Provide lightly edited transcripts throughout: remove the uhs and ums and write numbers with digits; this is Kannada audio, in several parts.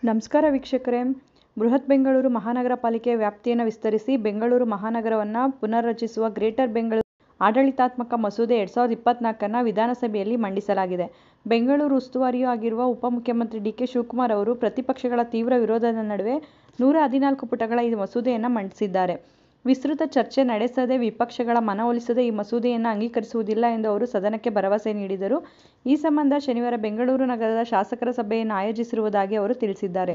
ನಮಸ್ಕಾರ ವೀಕ್ಷಕರೇ. ಬೃಹತ್ ಬೆಂಗಳೂರು ಮಹಾನಗರ ಪಾಲಿಕೆಯ ವ್ಯಾಪ್ತಿಯನ್ನು ವಿಸ್ತರಿಸಿ ಬೆಂಗಳೂರು ಮಹಾನಗರವನ್ನು ಪುನರ್ರಚಿಸುವ ಗ್ರೇಟರ್ ಬೆಂಗಳೂರು ಆಡಳಿತಾತ್ಮಕ ಮಸೂದೆ 2024 ವಿಧಾನಸಭೆಯಲ್ಲಿ ಮಂಡಿಸಲಾಗಿದೆ. ಬೆಂಗಳೂರು ಉಸ್ತುವಾರಿಯೂ ಆಗಿರುವ ಉಪಮುಖ್ಯಮಂತ್ರಿ ಡಿ. ಕೆ. ಶಿವಕುಮಾರ್ ಅವರು ಪ್ರತಿಪಕ್ಷಗಳ ತೀವ್ರ ವಿರೋಧದ ನಡುವೆ 114 ಪುಟಗಳ ಈ ಮಸೂದೆಯನ್ನು ಮಂಡಿಸಿದ್ದಾರೆ. ವಿಸ್ತೃತ ಚರ್ಚೆ ನಡೆಸದೆ, ವಿಪಕ್ಷಗಳ ಮನವೊಲಿಸದೆ ಈ ಮಸೂದೆಯನ್ನು ಅಂಗೀಕರಿಸುವುದಿಲ್ಲ ಎಂದು ಅವರು ಸದನಕ್ಕೆ ಭರವಸೆ ನೀಡಿದರು. ಈ ಸಂಬಂಧ ಶನಿವಾರ ಬೆಂಗಳೂರು ನಗರದ ಶಾಸಕರ ಸಭೆಯನ್ನು ಆಯೋಜಿಸಿರುವುದಾಗಿ ಅವರು ತಿಳಿಸಿದ್ದಾರೆ.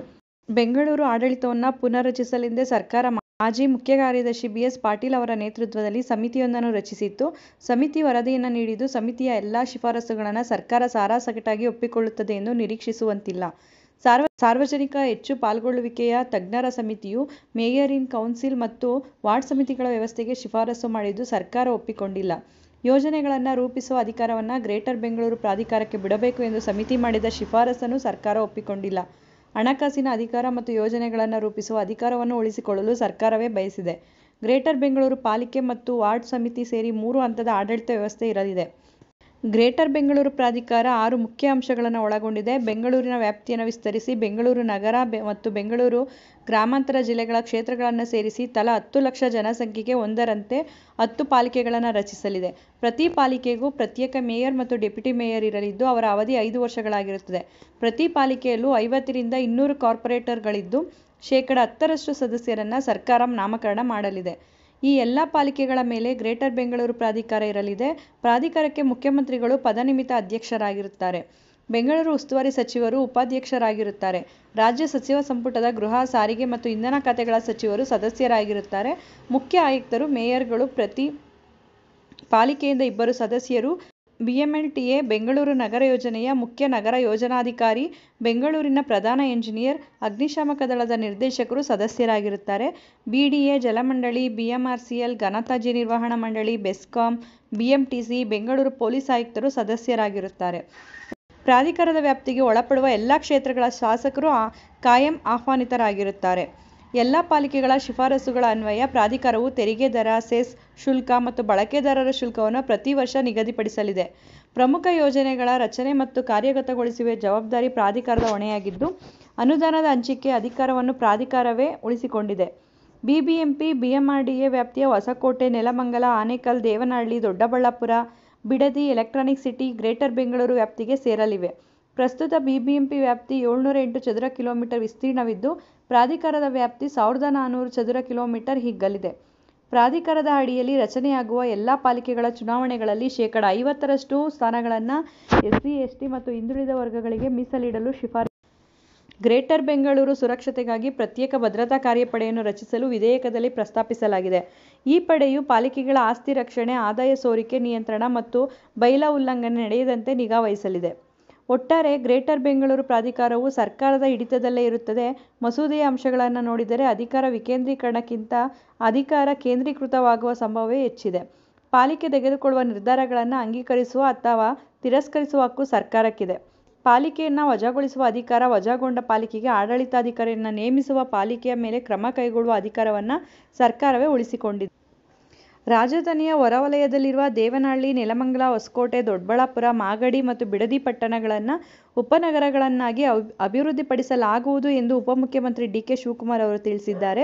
ಬೆಂಗಳೂರು ಆಡಳಿತವನ್ನು ಪುನರ್ರಚಿಸಲೆಂದೇ ಸರ್ಕಾರ ಮಾಜಿ ಮುಖ್ಯ ಕಾರ್ಯದರ್ಶಿ ಬಿ. ಎಸ್. ಪಾಟೀಲ್ ಅವರ ನೇತೃತ್ವದಲ್ಲಿ ಸಮಿತಿಯೊಂದನ್ನು ರಚಿಸಿತ್ತು. ಸಮಿತಿ ವರದಿಯನ್ನು ನೀಡಿದ್ದು, ಸಮಿತಿಯ ಎಲ್ಲ ಶಿಫಾರಸುಗಳನ್ನು ಸರ್ಕಾರ ಸಾರಾಸಗಟಾಗಿ ಒಪ್ಪಿಕೊಳ್ಳುತ್ತದೆ ಎಂದು ನಿರೀಕ್ಷಿಸುವಂತಿಲ್ಲ. ಸಾರ್ವಜನಿಕ ಹೆಚ್ಚು ಪಾಲ್ಗೊಳ್ಳುವಿಕೆಯ ತಜ್ಞರ ಸಮಿತಿಯು ಮೇಯರ್ ಇನ್ ಕೌನ್ಸಿಲ್ ಮತ್ತು ವಾರ್ಡ್ ಸಮಿತಿಗಳ ವ್ಯವಸ್ಥೆಗೆ ಶಿಫಾರಸು ಮಾಡಿದ್ದು, ಸರ್ಕಾರ ಒಪ್ಪಿಕೊಂಡಿಲ್ಲ. ಯೋಜನೆಗಳನ್ನು ರೂಪಿಸುವ ಅಧಿಕಾರವನ್ನು ಗ್ರೇಟರ್ ಬೆಂಗಳೂರು ಪ್ರಾಧಿಕಾರಕ್ಕೆ ಬಿಡಬೇಕು ಎಂದು ಸಮಿತಿ ಮಾಡಿದ ಶಿಫಾರಸನ್ನು ಸರ್ಕಾರ ಒಪ್ಪಿಕೊಂಡಿಲ್ಲ. ಹಣಕಾಸಿನ ಅಧಿಕಾರ ಮತ್ತು ಯೋಜನೆಗಳನ್ನು ರೂಪಿಸುವ ಅಧಿಕಾರವನ್ನು ಉಳಿಸಿಕೊಳ್ಳಲು ಸರ್ಕಾರವೇ ಬಯಸಿದೆ. ಗ್ರೇಟರ್ ಬೆಂಗಳೂರು ಪಾಲಿಕೆ ಮತ್ತು ವಾರ್ಡ್ ಸಮಿತಿ ಸೇರಿ 3 ಹಂತದ ಆಡಳಿತ ವ್ಯವಸ್ಥೆ ಇರಲಿದೆ. ಗ್ರೇಟರ್ ಬೆಂಗಳೂರು ಪ್ರಾಧಿಕಾರ 6 ಮುಖ್ಯ ಅಂಶಗಳನ್ನು ಒಳಗೊಂಡಿದೆ. ಬೆಂಗಳೂರಿನ ವ್ಯಾಪ್ತಿಯನ್ನು ವಿಸ್ತರಿಸಿ ಬೆಂಗಳೂರು ನಗರ ಮತ್ತು ಬೆಂಗಳೂರು ಗ್ರಾಮಾಂತರ ಜಿಲ್ಲೆಗಳ ಕ್ಷೇತ್ರಗಳನ್ನು ಸೇರಿಸಿ ತಲಾ 10 ಲಕ್ಷ ಜನಸಂಖ್ಯೆಗೆ ಒಂದರಂತೆ 10 ಪಾಲಿಕೆಗಳನ್ನು ರಚಿಸಲಿದೆ. ಪ್ರತಿ ಪಾಲಿಕೆಗೂ ಪ್ರತ್ಯೇಕ ಮೇಯರ್ ಮತ್ತು ಡೆಪ್ಯೂಟಿ ಮೇಯರ್ ಇರಲಿದ್ದು, ಅವರ ಅವಧಿ 5 ವರ್ಷಗಳಾಗಿರುತ್ತದೆ. ಪ್ರತಿ ಪಾಲಿಕೆಯಲ್ಲೂ 50 ರಿಂದ 200 ಕಾರ್ಪೊರೇಟರ್ಗಳಿದ್ದು, ಶೇಕಡಾ 10ರಷ್ಟು ಸದಸ್ಯರನ್ನು ಸರ್ಕಾರ ನಾಮಕರಣ ಮಾಡಲಿದೆ. ಈ ಎಲ್ಲ ಪಾಲಿಕೆಗಳ ಮೇಲೆ ಗ್ರೇಟರ್ ಬೆಂಗಳೂರು ಪ್ರಾಧಿಕಾರ ಇರಲಿದೆ. ಪ್ರಾಧಿಕಾರಕ್ಕೆ ಮುಖ್ಯಮಂತ್ರಿಗಳು ಪದನಿಮಿತ್ತ ಅಧ್ಯಕ್ಷರಾಗಿರುತ್ತಾರೆ. ಬೆಂಗಳೂರು ಉಸ್ತುವಾರಿ ಸಚಿವರು ಉಪಾಧ್ಯಕ್ಷರಾಗಿರುತ್ತಾರೆ. ರಾಜ್ಯ ಸಚಿವ ಸಂಪುಟದ ಗೃಹ, ಸಾರಿಗೆ ಮತ್ತು ಇಂಧನ ಖಾತೆಗಳ ಸಚಿವರು ಸದಸ್ಯರಾಗಿರುತ್ತಾರೆ. ಮುಖ್ಯ ಆಯುಕ್ತರು, ಮೇಯರ್ಗಳು, ಪ್ರತಿ ಪಾಲಿಕೆಯಿಂದ 2 ಸದಸ್ಯರು, ಬಿಎಂಎಲ್ಟಿಎ, ಬೆಂಗಳೂರು ನಗರ ಯೋಜನೆಯ ಮುಖ್ಯ ನಗರ ಯೋಜನಾಧಿಕಾರಿ, ಬೆಂಗಳೂರಿನ ಪ್ರಧಾನ ಎಂಜಿನಿಯರ್, ಅಗ್ನಿಶಾಮಕ ದಳದ ನಿರ್ದೇಶಕರು ಸದಸ್ಯರಾಗಿರುತ್ತಾರೆ. ಬಿಡಿಎ, ಜಲಮಂಡಳಿ, ಬಿಎಂಆರ್ಸಿಎಲ್, ಘನತ್ಯಾಜ್ಯ ನಿರ್ವಹಣಾ ಮಂಡಳಿ, ಬೆಸ್ಕಾಂ, ಬಿಎಂಟಿಸಿ, ಬೆಂಗಳೂರು ಪೊಲೀಸ್ ಆಯುಕ್ತರು ಸದಸ್ಯರಾಗಿರುತ್ತಾರೆ. ಪ್ರಾಧಿಕಾರದ ವ್ಯಾಪ್ತಿಗೆ ಒಳಪಡುವ ಎಲ್ಲ ಕ್ಷೇತ್ರಗಳ ಶಾಸಕರು ಕಾಯಂ ಆಹ್ವಾನಿತರಾಗಿರುತ್ತಾರೆ. ಎಲ್ಲ ಪಾಲಿಕೆಗಳ ಶಿಫಾರಸುಗಳ ಅನ್ವಯ ಪ್ರಾಧಿಕಾರವು ತೆರಿಗೆ ದರ, ಸೆಸ್, ಶುಲ್ಕ ಮತ್ತು ಬಳಕೆದಾರರ ಶುಲ್ಕವನ್ನು ಪ್ರತಿ ವರ್ಷ ನಿಗದಿಪಡಿಸಲಿದೆ. ಪ್ರಮುಖ ಯೋಜನೆಗಳ ರಚನೆ ಮತ್ತು ಕಾರ್ಯಗತಗೊಳಿಸುವ ಜವಾಬ್ದಾರಿ ಪ್ರಾಧಿಕಾರದ ಹೊಣೆಯಾಗಿದ್ದು, ಅನುದಾನದ ಹಂಚಿಕೆ ಅಧಿಕಾರವನ್ನು ಪ್ರಾಧಿಕಾರವೇ ಉಳಿಸಿಕೊಂಡಿದೆ. ಬಿಬಿಎಂಪಿ, ಬಿಎಂಆರ್ಡಿಎ ವ್ಯಾಪ್ತಿಯ Hoskote, Nelamangala, Anekal, Devanahalli, Doddaballapura, Bidadi, electronic city greater Bengaluru ವ್ಯಾಪ್ತಿಗೆ ಸೇರಲಿವೆ. ಪ್ರಸ್ತುತ ಬಿಬಿಎಂಪಿ ವ್ಯಾಪ್ತಿ 708 ಚದುರ ಕಿಲೋಮೀಟರ್ ವಿಸ್ತೀರ್ಣವಿದ್ದು, ಪ್ರಾಧಿಕಾರದ ವ್ಯಾಪ್ತಿ 1400 ಚದುರ ಕಿಲೋಮೀಟರ್ ಹಿಗ್ಗಲಿದೆ. ಪ್ರಾಧಿಕಾರದ ಅಡಿಯಲ್ಲಿ ರಚನೆಯಾಗುವ ಎಲ್ಲ ಪಾಲಿಕೆಗಳ ಚುನಾವಣೆಗಳಲ್ಲಿ ಶೇಕಡಾ 50ರಷ್ಟು ಸ್ಥಾನಗಳನ್ನು ಎಸ್ಸಿ, ಎಸ್ಟಿ ಮತ್ತು ಹಿಂದುಳಿದ ವರ್ಗಗಳಿಗೆ ಮೀಸಲಿಡಲು ಶಿಫಾರಸು. ಗ್ರೇಟರ್ ಬೆಂಗಳೂರು ಸುರಕ್ಷತೆಗಾಗಿ ಪ್ರತ್ಯೇಕ ಭದ್ರತಾ ಕಾರ್ಯಪಡೆಯನ್ನು ರಚಿಸಲು ವಿಧೇಯಕದಲ್ಲಿ ಪ್ರಸ್ತಾಪಿಸಲಾಗಿದೆ. ಈ ಪಡೆಯು ಪಾಲಿಕೆಗಳ ಆಸ್ತಿ ರಕ್ಷಣೆ, ಆದಾಯ ಸೋರಿಕೆ ನಿಯಂತ್ರಣ ಮತ್ತು ಬೈಲಾ ಉಲ್ಲಂಘನೆ ನಡೆಯದಂತೆ ನಿಗಾ ವಹಿಸಲಿದೆ. ಒಟ್ಟಾರೆ ಗ್ರೇಟರ್ ಬೆಂಗಳೂರು ಪ್ರಾಧಿಕಾರವು ಸರ್ಕಾರದ ಹಿಡಿತದಲ್ಲೇ ಇರುತ್ತದೆ. ಮಸೂದೆಯ ಅಂಶಗಳನ್ನು ನೋಡಿದರೆ ಅಧಿಕಾರ ವಿಕೇಂದ್ರೀಕರಣಕ್ಕಿಂತ ಅಧಿಕಾರ ಕೇಂದ್ರೀಕೃತವಾಗುವ ಸಂಭವವೇ ಹೆಚ್ಚಿದೆ. ಪಾಲಿಕೆ ತೆಗೆದುಕೊಳ್ಳುವ ನಿರ್ಧಾರಗಳನ್ನು ಅಂಗೀಕರಿಸುವ ಅಥವಾ ತಿರಸ್ಕರಿಸುವ ಹಕ್ಕು ಸರ್ಕಾರಕ್ಕಿದೆ. ಪಾಲಿಕೆಯನ್ನು ವಜಾಗೊಳಿಸುವ ಅಧಿಕಾರ, ವಜಾಗೊಂಡ ಪಾಲಿಕೆಗೆ ಆಡಳಿತಾಧಿಕಾರಿಯನ್ನು ನೇಮಿಸುವ ಪಾಲಿಕೆಯ ಮೇಲೆ ಕ್ರಮ ಕೈಗೊಳ್ಳುವ ಅಧಿಕಾರವನ್ನು ಸರ್ಕಾರವೇ ಉಳಿಸಿಕೊಂಡಿದೆ. ರಾಜಧಾನಿಯ ಹೊರವಲಯದಲ್ಲಿರುವ ದೇವನಹಳ್ಳಿ, ನೆಲಮಂಗಲ, ಹೊಸಕೋಟೆ, ದೊಡ್ಡಬಳ್ಳಾಪುರ, ಮಾಗಡಿ ಮತ್ತು ಬಿಡದಿ ಪಟ್ಟಣಗಳನ್ನು ಉಪನಗರಗಳನ್ನಾಗಿ ಅಭಿವೃದ್ಧಿಪಡಿಸಲಾಗುವುದು ಎಂದು ಉಪಮುಖ್ಯಮಂತ್ರಿ ಡಿ. ಕೆ. ಶಿವಕುಮಾರ್ ಅವರು ತಿಳಿಸಿದ್ದಾರೆ.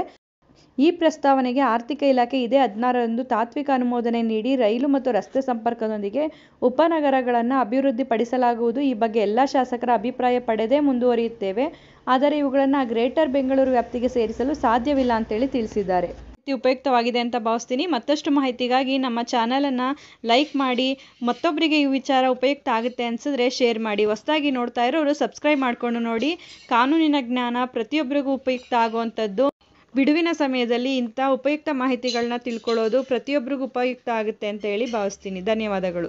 ಈ ಪ್ರಸ್ತಾವನೆಗೆ ಆರ್ಥಿಕ ಇಲಾಖೆ ಇದೇ 16ರಂದು ತಾತ್ವಿಕ ಅನುಮೋದನೆ ನೀಡಿ ರೈಲು ಮತ್ತು ರಸ್ತೆ ಸಂಪರ್ಕದೊಂದಿಗೆ ಉಪನಗರಗಳನ್ನು ಅಭಿವೃದ್ಧಿಪಡಿಸಲಾಗುವುದು. ಈ ಬಗ್ಗೆ ಎಲ್ಲ ಶಾಸಕರ ಅಭಿಪ್ರಾಯ ಪಡೆದೇ ಮುಂದುವರಿಯುತ್ತೇವೆ. ಆದರೆ ಇವುಗಳನ್ನು ಗ್ರೇಟರ್ ಬೆಂಗಳೂರು ವ್ಯಾಪ್ತಿಗೆ ಸೇರಿಸಲು ಸಾಧ್ಯವಿಲ್ಲ ಅಂತೇಳಿ ತಿಳಿಸಿದ್ದಾರೆ. ಉಪಯುಕ್ತವಾಗಿದೆ ಅಂತ ಭಾವಿಸ್ತೀನಿ. ಮತ್ತಷ್ಟು ಮಾಹಿತಿಗಾಗಿ ನಮ್ಮ ಚಾನಲನ್ನು ಲೈಕ್ ಮಾಡಿ, ಮತ್ತೊಬ್ಬರಿಗೆ ಈ ವಿಚಾರ ಉಪಯುಕ್ತ ಆಗುತ್ತೆ ಅನಿಸಿದ್ರೆ ಶೇರ್ ಮಾಡಿ. ಹೊಸದಾಗಿ ನೋಡ್ತಾ ಇರೋರು ಸಬ್ಸ್ಕ್ರೈಬ್ ಮಾಡಿಕೊಂಡು ನೋಡಿ. ಕಾನೂನಿನ ಜ್ಞಾನ ಪ್ರತಿಯೊಬ್ಬರಿಗೂ ಉಪಯುಕ್ತ ಆಗುವಂಥದ್ದು. ಬಿಡುವಿನ ಸಮಯದಲ್ಲಿ ಇಂಥ ಉಪಯುಕ್ತ ಮಾಹಿತಿಗಳನ್ನ ತಿಳ್ಕೊಳ್ಳೋದು ಪ್ರತಿಯೊಬ್ಬರಿಗೂ ಉಪಯುಕ್ತ ಆಗುತ್ತೆ ಅಂತ ಹೇಳಿ ಭಾವಿಸ್ತೀನಿ. ಧನ್ಯವಾದಗಳು.